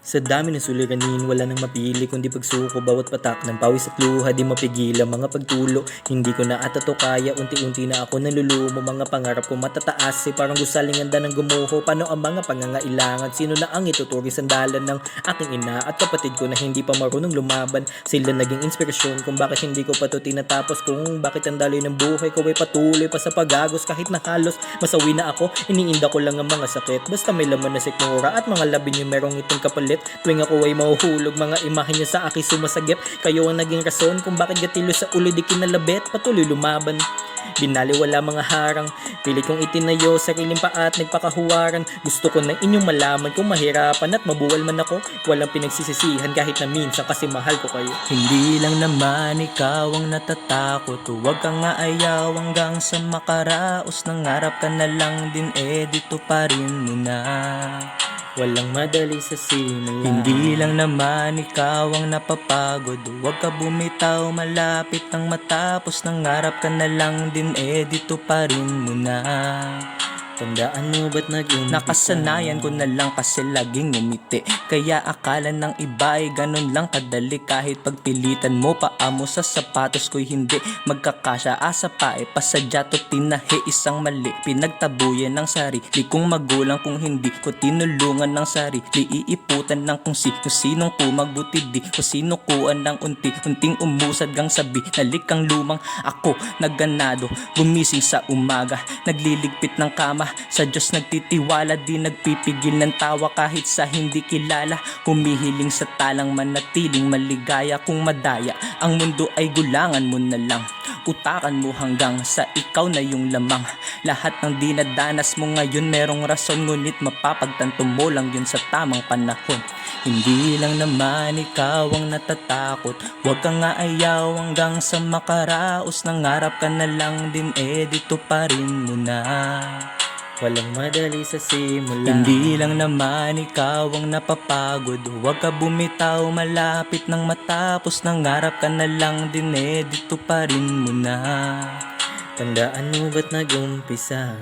Sa dami ng suliranin, wala nang mapili kundi pagsuko. Bawat patak ng pawis at luha, di mapigil ang mga pagtulo. Hindi ko na ata to kaya, unti-unti na ako nalulumo. Mga pangarap ko matataas, parang gusalinganda ng gumuho. Paano ang mga pangangailangan? Sino na ang ituturi sandalan ng aking ina at kapatid ko na hindi pa marunong lumaban? Sila naging inspirasyon kung bakit hindi ko pa to tinatapos. Kung bakit ang daloy ng buhay ko ay patuloy pa sa pagagos. Kahit na halos masawi na ako, iniinda ko lang ang mga sakit. Basta may laman na sikmura at mga labi niyo merong itong kapalit. Tuwing ako ay mahuhulog, mga imahe niya sa akin sumasagip. Kayo ang naging rason kung bakit gatilo sa ulo di kinalabit. Patuloy lumaban, binaliwala mga harang. Pilit kong itinayo sariling paa at nagpakahuwaran. Gusto ko na inyong malaman kung mahirapan at mabuwal man ako. Walang pinagsisisihan kahit na minsan kasi mahal ko kayo. Hindi lang naman ikaw ang natatakot. Huwag kang aayaw hanggang sa makaraos. Nangarap ka na lang din, dito pa rin muna. Walang madali sa simula. Hindi lang naman ikaw ang napapagod. Huwag ka bumitaw, malapit ang matapos. Nangarap ka na lang din, dito pa rin muna. Tandaan mo ba't nag-umpisa? Nakasanayan ko na lang kasi laging ngumiti. Kaya akala ng iba ay ganun lang kadali. Kahit pagpilitan mo paa mo sa sapatos ko'y hindi magkakasya. Asa pa pasadya to tinahi isang mali. Pinagtabuyan ng sarili kong magulang kung hindi ko tinulungan ng sarili. Iiputan ng kung sinong pumagbuti di o sinukuan ng unti-unting umusad gang sabi. Nalikang lumang ako nagganado, gumising sa umaga, nagliligpit ng kama. Sa Diyos nagtitiwala, di nagpipigil ng tawa kahit sa hindi kilala. Humihiling sa talang manatiling maligaya. Kung madaya ang mundo ay gulangan mo na lang. Utakan mo hanggang sa ikaw na yung lamang. Lahat ng dinadanas mo ngayon merong rason, ngunit mapapagtanto mo lang yun sa tamang panahon. Hindi lang naman ikaw ang natatakot. Huwag kang aayaw hanggang sa makaraos. Nangarap ka na lang din, dito pa rin muna. Walang madali sa simula. Hindi lang naman ikaw ang napapagod. Huwag ka bumitaw, malapit nang matapos. Nangarap ka na lang din, dito pa rin muna. Tandaan mo ba't nag-umpisa?